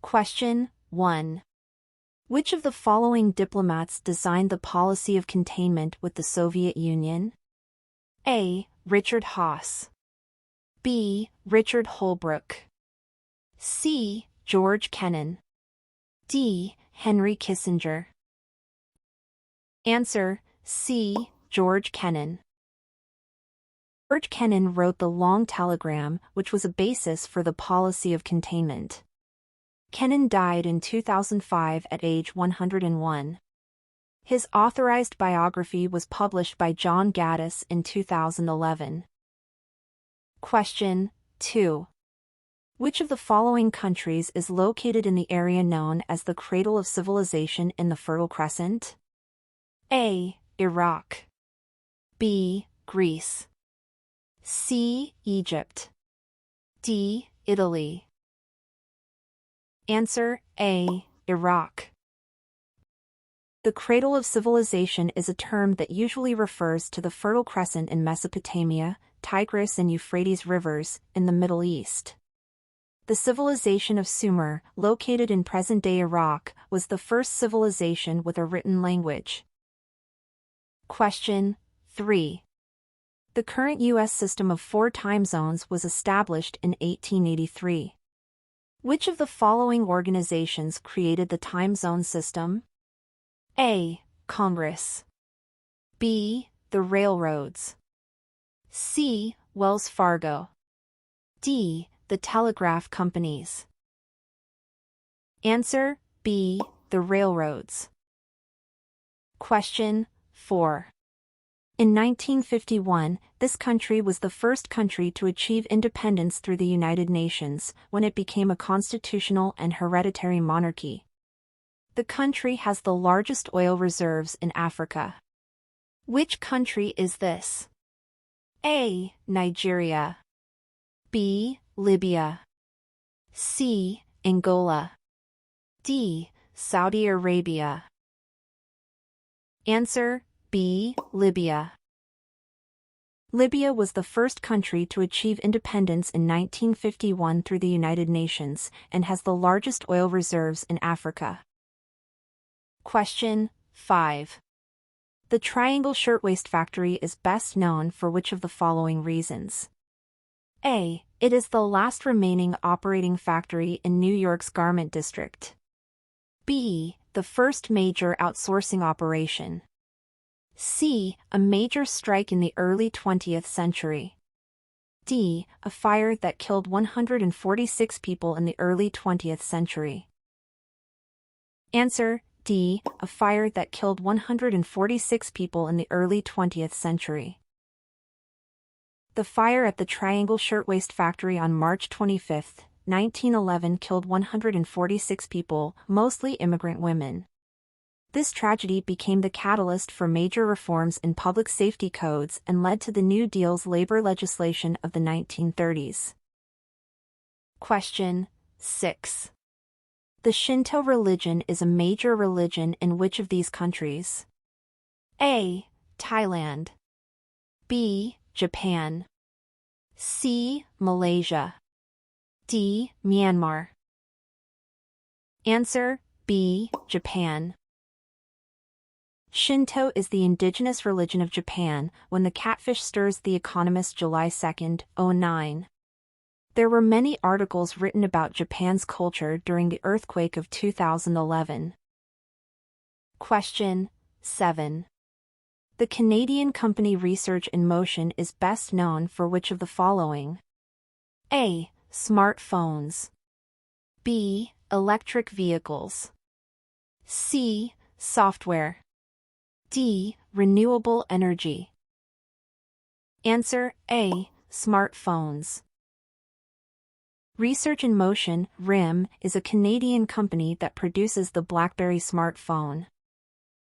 Question 1. Which of the following diplomats designed the policy of containment with the Soviet Union? A. Richard Haas. B. Richard Holbrooke. C. George Kennan. D. Henry Kissinger. Answer: C. George Kennan. George Kennan wrote the Long Telegram, which was a basis for the policy of containment. Kennan died in 2005 at age 101. His authorized biography was published by John Gaddis in 2011. Question 2. Which of the following countries is located in the area known as the cradle of civilization in the Fertile Crescent? A. Iraq. B. Greece. C. Egypt. D. Italy. Answer: A. Iraq. The cradle of civilization is a term that usually refers to the Fertile Crescent in Mesopotamia, Tigris and Euphrates rivers, in the Middle East. The civilization of Sumer, located in present-day Iraq, was the first civilization with a written language. Question 3. The current U.S. system of 4 time zones was established in 1883. Which of the following organizations created the time zone system? A. Congress. B. The railroads. C. Wells Fargo. D. The telegraph companies. Answer: B. The railroads. Question 4. In 1951, this country was the first country to achieve independence through the United Nations, when it became a constitutional and hereditary monarchy. The country has the largest oil reserves in Africa. Which country is this? A. Nigeria. B. Libya. C. Angola. D. Saudi Arabia. Answer: B. Libya. Libya was the first country to achieve independence in 1951 through the United Nations, and has the largest oil reserves in Africa. Question 5. The Triangle Shirtwaist Factory is best known for which of the following reasons? A. It is the last remaining operating factory in New York's garment district. B. The first major outsourcing operation. C. A major strike in the early 20th century. D. A fire that killed 146 people in the early 20th century. Answer: D. A fire that killed 146 people in the early 20th century. The fire at the Triangle Shirtwaist Factory on March 25, 1911 killed 146 people, mostly immigrant women. This tragedy became the catalyst for major reforms in public safety codes and led to the New Deal's labor legislation of the 1930s. Question 6. The Shinto religion is a major religion in which of these countries? A. Thailand. B. Japan. C. Malaysia. D. Myanmar. Answer: B. Japan. Shinto is the indigenous religion of Japan. When the catfish stirs, The Economist, July 2, 2009. There were many articles written about Japan's culture during the earthquake of 2011. Question 7. The Canadian company Research in Motion is best known for which of the following? A. Smartphones. B. Electric vehicles. C. Software. D. Renewable energy. Answer: A. Smartphones. Research in Motion, RIM, is a Canadian company that produces the BlackBerry smartphone.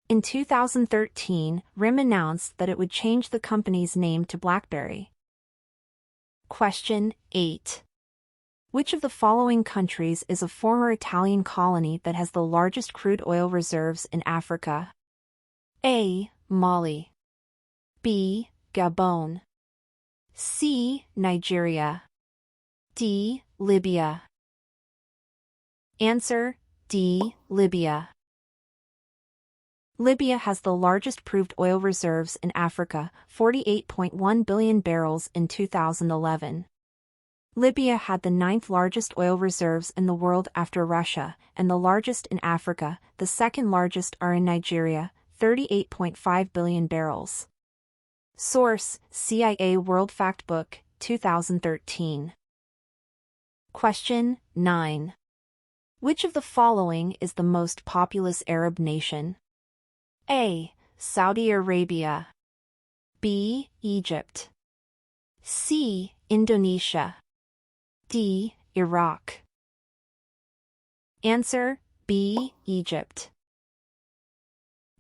In 2013, RIM announced that it would change the company's name to BlackBerry. Question 8. Which of the following countries is a former Italian colony that has the largest crude oil reserves in Africa? A. Mali. B. Gabon. C. Nigeria. D. Libya. Answer D. Libya. Libya has the largest proved oil reserves in Africa, 48.1 billion barrels in 2011. Libya had the ninth largest oil reserves in the world after Russia, and the largest in Africa. The second largest are in Nigeria, 38.5 billion barrels. Source: CIA World Factbook, 2013. Question 9. Which of the following is the most populous Arab nation? A. Saudi Arabia. B. Egypt. C. Indonesia. D. Iraq. Answer B. Egypt.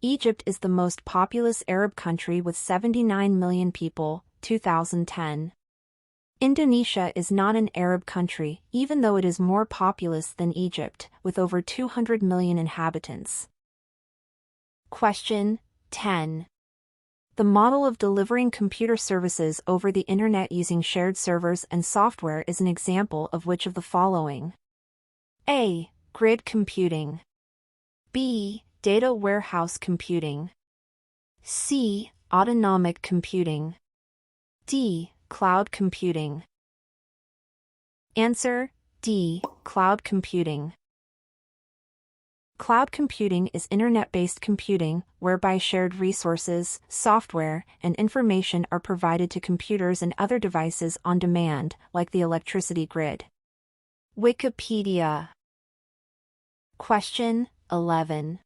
Egypt is the most populous Arab country with 79 million people, 2010. Indonesia is not an Arab country, even though it is more populous than Egypt, with over 200 million inhabitants. Question 10. The model of delivering computer services over the Internet using shared servers and software is an example of which of the following? A. Grid computing. B. Data warehouse computing. C. Autonomic computing. D. Cloud computing. Answer D. Cloud computing. Cloud computing is internet-based computing, whereby shared resources, software, and information are provided to computers and other devices on demand, like the electricity grid. Wikipedia. Question 11.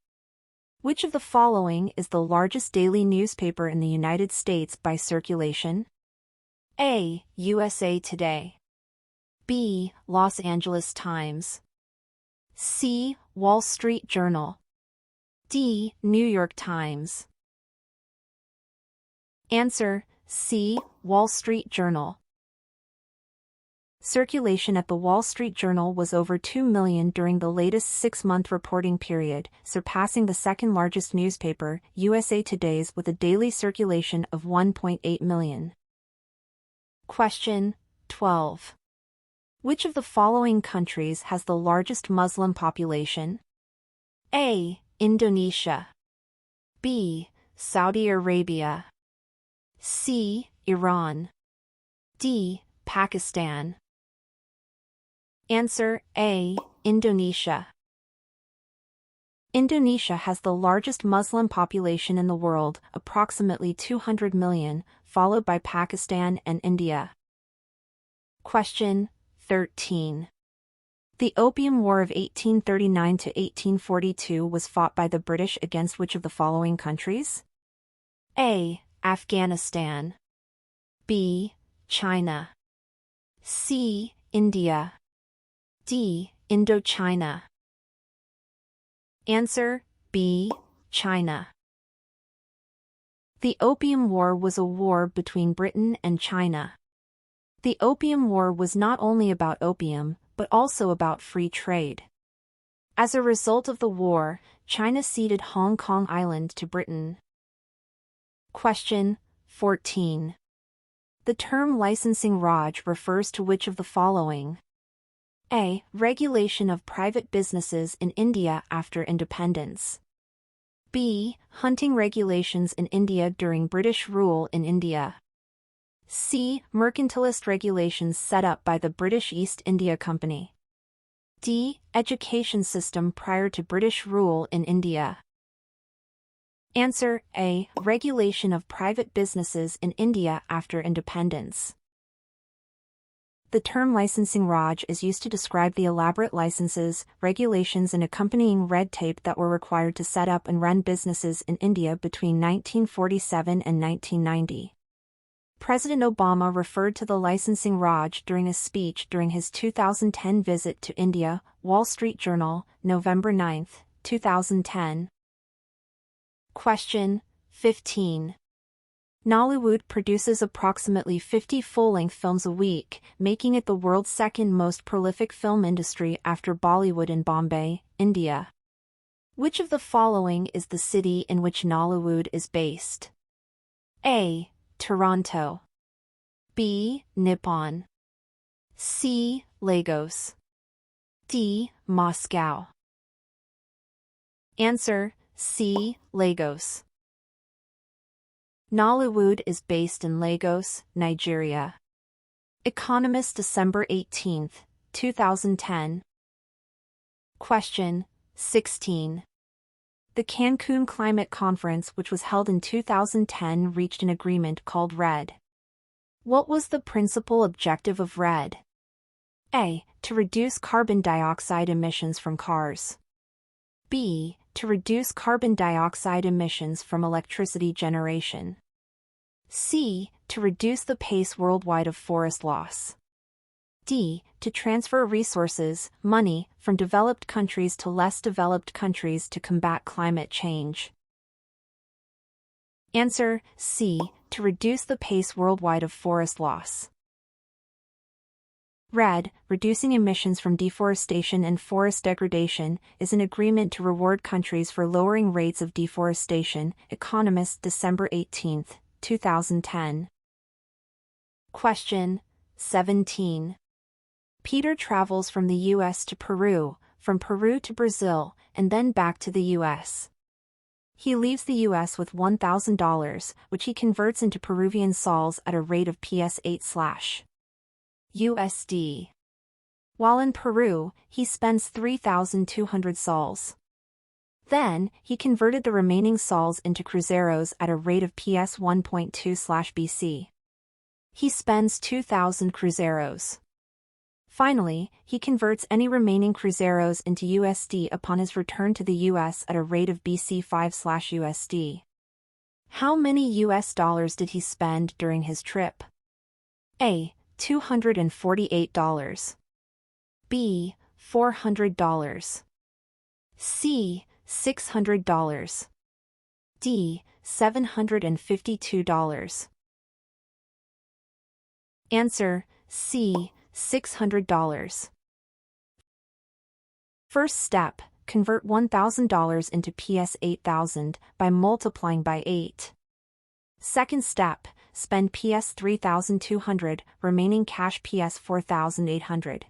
Which of the following is the largest daily newspaper in the United States by circulation? A. USA Today. B. Los Angeles Times. C. Wall Street Journal. D. New York Times. Answer C. Wall Street Journal. Circulation at the Wall Street Journal was over 2 million during the latest 6-month reporting period, surpassing the second largest newspaper, USA Today's, with a daily circulation of 1.8 million. Question 12. Which of the following countries has the largest Muslim population? A. Indonesia. B. Saudi Arabia. C. Iran. D. Pakistan. Answer A. Indonesia. Indonesia has the largest Muslim population in the world, approximately 200 million, followed by Pakistan and India. Question 13. The Opium War of 1839 to 1842 was fought by the British against which of the following countries? A. Afghanistan. B. China. C. India. D. Indochina. Answer B. China. The Opium War was a war between Britain and China. The Opium War was not only about opium, but also about free trade. As a result of the war, China ceded Hong Kong Island to Britain. Question 14. The term licensing Raj refers to which of the following? A. Regulation of private businesses in India after independence. B. Hunting regulations in India during British rule in India. C. Mercantilist regulations set up by the British East India Company. D. Education system prior to British rule in India. Answer A. Regulation of private businesses in India after independence. The term licensing Raj is used to describe the elaborate licenses, regulations and accompanying red tape that were required to set up and run businesses in India between 1947 and 1990. President Obama referred to the licensing Raj during a speech during his 2010 visit to India, Wall Street Journal, November 9, 2010. Question 15. Nollywood produces approximately 50 full-length films a week, making it the world's second most prolific film industry after Bollywood in Bombay, India. Which of the following is the city in which Nollywood is based? A. Toronto. B. Nippon. C. Lagos. D. Moscow. Answer C. Lagos. Nollywood is based in Lagos, Nigeria. Economist, December 18, 2010. Question 16. The Cancun Climate Conference, which was held in 2010, reached an agreement called RED. What was the principal objective of RED? A. To reduce carbon dioxide emissions from cars. B. To reduce carbon dioxide emissions from electricity generation. C. To reduce the pace worldwide of forest loss. D. To transfer resources, money, from developed countries to less developed countries to combat climate change. Answer C. To reduce the pace worldwide of forest loss. RED, reducing emissions from deforestation and forest degradation, is an agreement to reward countries for lowering rates of deforestation. Economist, December 18, 2010. Question 17. Peter travels from the U.S. to Peru, from Peru to Brazil, and then back to the U.S. He leaves the U.S. with $1,000, which he converts into Peruvian sols at a rate of PS8/USD. While in Peru, he spends 3,200 sols. Then, he converted the remaining sols into cruzeros at a rate of PS1.2/BC. He spends 2,000 cruzeros. Finally, he converts any remaining cruzeros into USD upon his return to the US at a rate of BC5/USD. How many US dollars did he spend during his trip? A. $248. B. $400. C. $600. D. $752. Answer C. $600. First step, convert $1,000 into PS8,000 by multiplying by 8. Second step, spend PS3,200, remaining cash PS4,800.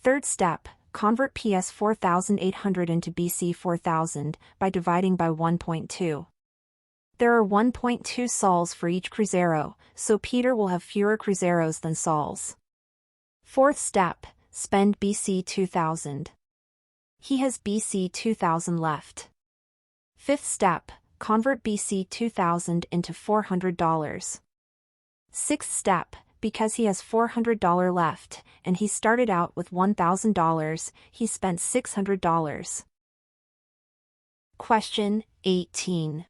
Third step, convert PS4,800 into BC4,000 by dividing by 1.2. There are 1.2 sols for each cruzero, so Peter will have fewer cruzeros than sols. Fourth step, spend BC 2000. He has BC 2000 left. Fifth step, convert BC 2000 into $400. Sixth step, because he has $400 left, and he started out with $1,000, he spent $600. Question 18.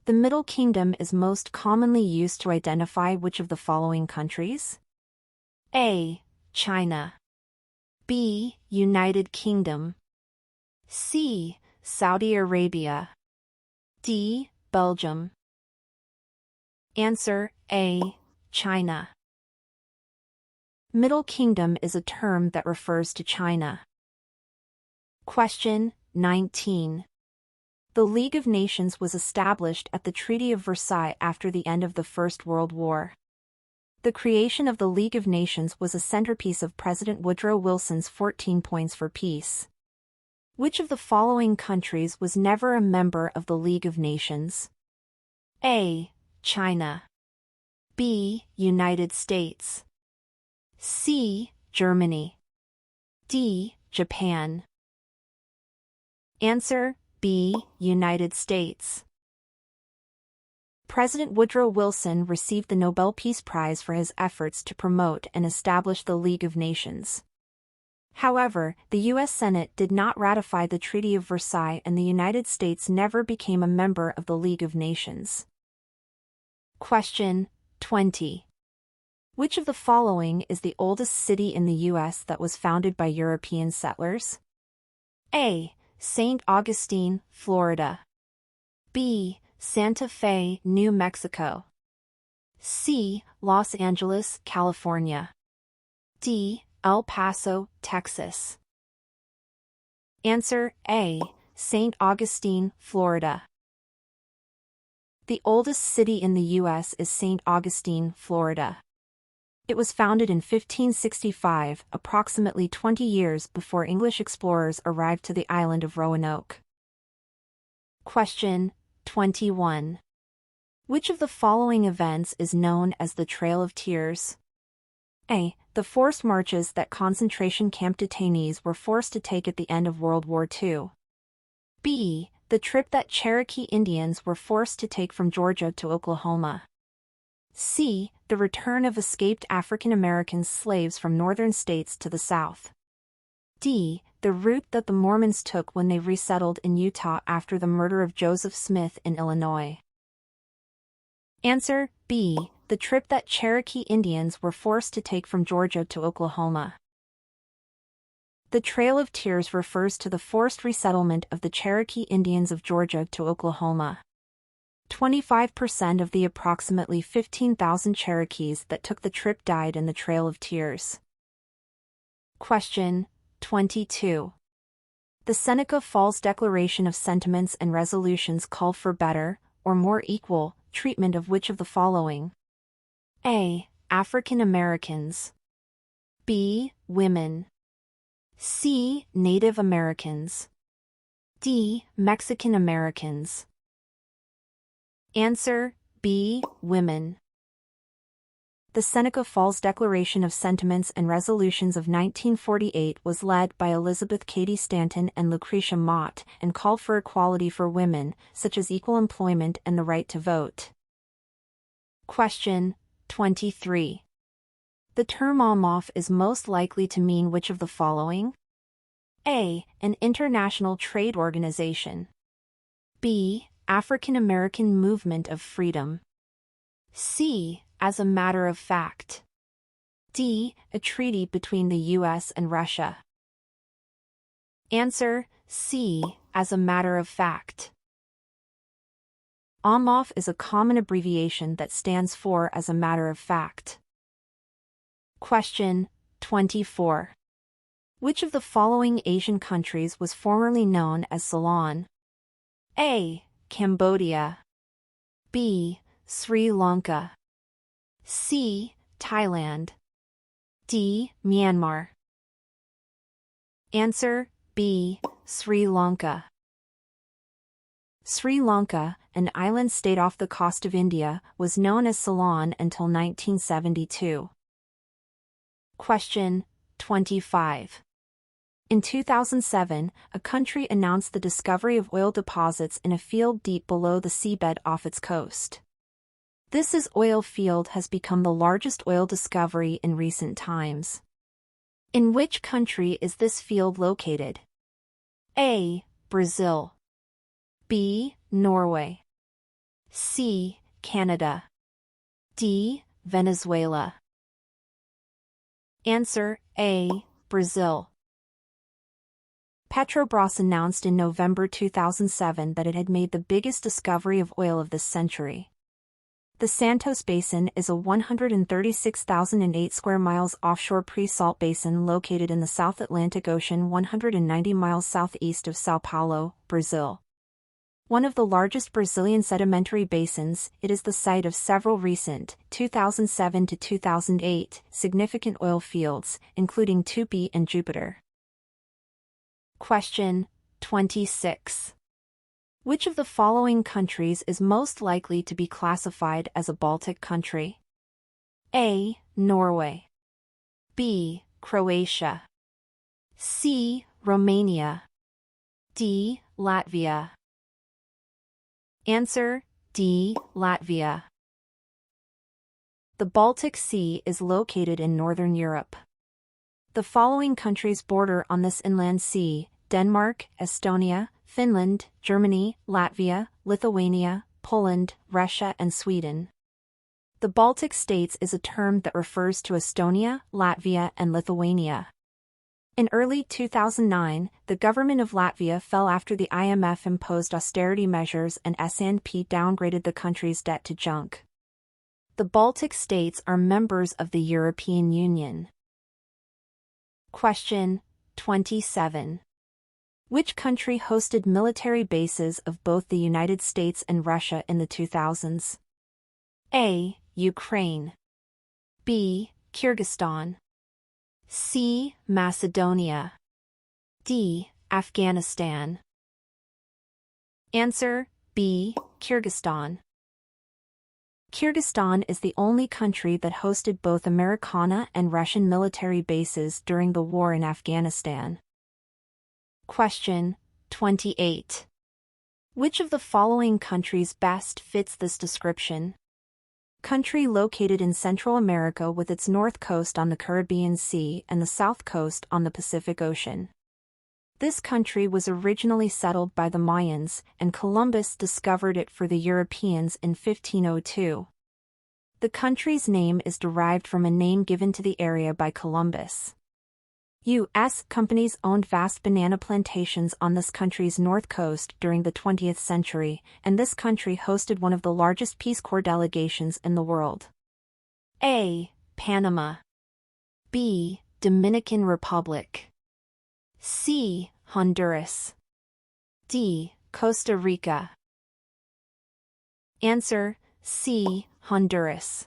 The Middle Kingdom is most commonly used to identify which of the following countries? A. China. B. United Kingdom. C. Saudi Arabia. D. Belgium. Answer A. China. Middle Kingdom is a term that refers to China. Question 19. The League of Nations was established at the Treaty of Versailles after the end of the First World War. The creation of the League of Nations was a centerpiece of President Woodrow Wilson's 14 Points for Peace. Which of the following countries was never a member of the League of Nations? A. China. B. United States. C. Germany. D. Japan. Answer B. United States. President Woodrow Wilson received the Nobel Peace Prize for his efforts to promote and establish the League of Nations. However, the U.S. Senate did not ratify the Treaty of Versailles and the United States never became a member of the League of Nations. Question 20. Which of the following is the oldest city in the U.S. that was founded by European settlers? A. St. Augustine, Florida. B. Santa Fe, New Mexico. C. Los Angeles, California. D. El Paso, Texas. Answer A. St. Augustine, Florida. The oldest city in the U.S. is St. Augustine, Florida. It was founded in 1565, approximately 20 years before English explorers arrived to the island of Roanoke. Question 21. Which of the following events is known as the Trail of Tears? A. The forced marches that concentration camp detainees were forced to take at the end of World War II. B. The trip that Cherokee Indians were forced to take from Georgia to Oklahoma. C. The return of escaped African American slaves from northern states to the South. D. The route that the Mormons took when they resettled in Utah after the murder of Joseph Smith in Illinois. Answer B. The trip that Cherokee Indians were forced to take from Georgia to Oklahoma. The Trail of Tears refers to the forced resettlement of the Cherokee Indians of Georgia to Oklahoma. 25% of the approximately 15,000 Cherokees that took the trip died in the Trail of Tears. Question 22. The Seneca Falls Declaration of Sentiments and Resolutions called for better, or more equal, treatment of which of the following? A. African Americans. B. Women. C. Native Americans. D. Mexican Americans. Answer B. Women. The Seneca Falls Declaration of Sentiments and Resolutions of 1948 was led by Elizabeth Cady Stanton and Lucretia Mott and called for equality for women, such as equal employment and the right to vote. Question 23. The term OMOF is most likely to mean which of the following? A. An international trade organization. B. African American Movement of Freedom. C. As a matter of fact. D. A treaty between the U.S. and Russia. Answer C. As a matter of fact. OMOF is a common abbreviation that stands for as a matter of fact. Question 24. Which of the following Asian countries was formerly known as Ceylon? A. Cambodia. B. Sri Lanka. C. Thailand. D. Myanmar. Answer B. Sri Lanka. Sri Lanka, an island state off the coast of India, was known as Ceylon until 1972. Question 25. In 2007, a country announced the discovery of oil deposits in a field deep below the seabed off its coast. This oil field has become the largest oil discovery in recent times. In which country is this field located? A. Brazil. B. Norway. C. Canada. D. Venezuela. Answer A. Brazil. Petrobras announced in November 2007 that it had made the biggest discovery of oil of this century. The Santos Basin is a 136,008 square miles offshore pre-salt basin located in the South Atlantic Ocean 190 miles southeast of São Paulo, Brazil. One of the largest Brazilian sedimentary basins, it is the site of several recent, 2007 to 2008, significant oil fields, including Tupi and Jupiter. Question 26. Which of the following countries is most likely to be classified as a Baltic country? A. Norway. B. Croatia. C. Romania. D. Latvia. Answer D. Latvia. The Baltic Sea is located in northern Europe. The following countries border on this inland sea: Denmark, Estonia, Finland, Germany, Latvia, Lithuania, Poland, Russia, and Sweden. The Baltic states is a term that refers to Estonia, Latvia, and Lithuania. In early 2009, the government of Latvia fell after the IMF imposed austerity measures and S&P downgraded the country's debt to junk. The Baltic states are members of the European Union. Question 27. Which country hosted military bases of both the United States and Russia in the 2000s? A. Ukraine. B. Kyrgyzstan. C. Macedonia. D. Afghanistan. Answer B. Kyrgyzstan. Kyrgyzstan is the only country that hosted both Americana and Russian military bases during the war in Afghanistan. Question 28. Which of the following countries best fits this description? Country located in Central America with its north coast on the Caribbean Sea and the south coast on the Pacific Ocean. This country was originally settled by the Mayans, and Columbus discovered it for the Europeans in 1502. The country's name is derived from a name given to the area by Columbus. U.S. companies owned vast banana plantations on this country's north coast during the 20th century, and this country hosted one of the largest Peace Corps delegations in the world. A. Panama. B. Dominican Republic. C. Honduras. D. Costa Rica. Answer C. Honduras.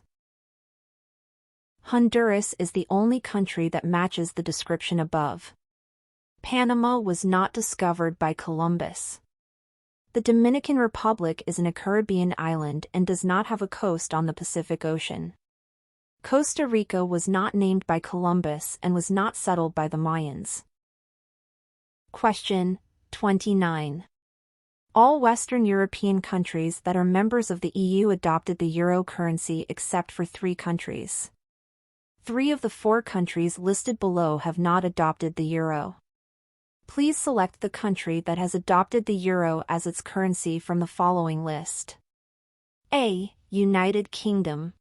Honduras is the only country that matches the description above. Panama was not discovered by Columbus. The Dominican Republic is a Caribbean island and does not have a coast on the Pacific Ocean. Costa Rica was not named by Columbus and was not settled by the Mayans. Question 29. All Western European countries that are members of the EU adopted the euro currency except for 3 countries. 3 of the 4 countries listed below have not adopted the euro. Please select the country that has adopted the euro as its currency from the following list. A. United Kingdom.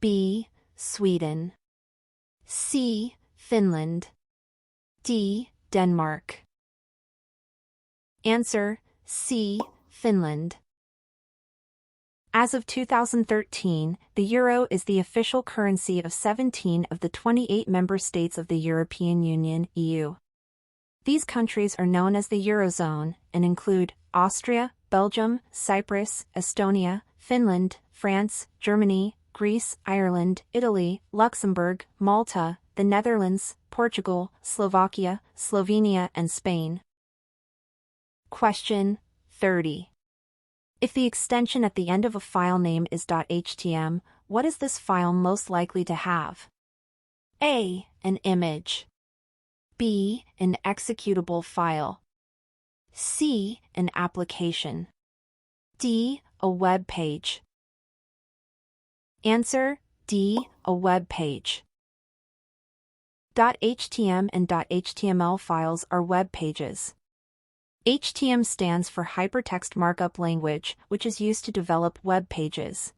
B. Sweden. C. Finland. D. Denmark. Answer C. Finland. As of 2013, the euro is the official currency of 17 of the 28 member states of the European Union (EU). These countries are known as the Eurozone and include Austria, Belgium, Cyprus, Estonia, Finland, France, Germany, Greece, Ireland, Italy, Luxembourg, Malta, the Netherlands, Portugal, Slovakia, Slovenia, and Spain. Question 30. If the extension at the end of a file name is .htm, what is this file most likely to have? A. An image. B. An executable file. C. An application. D. A web page. Answer D. A web page. .htm and .html files are web pages. HTML stands for Hypertext Markup Language, which is used to develop web pages.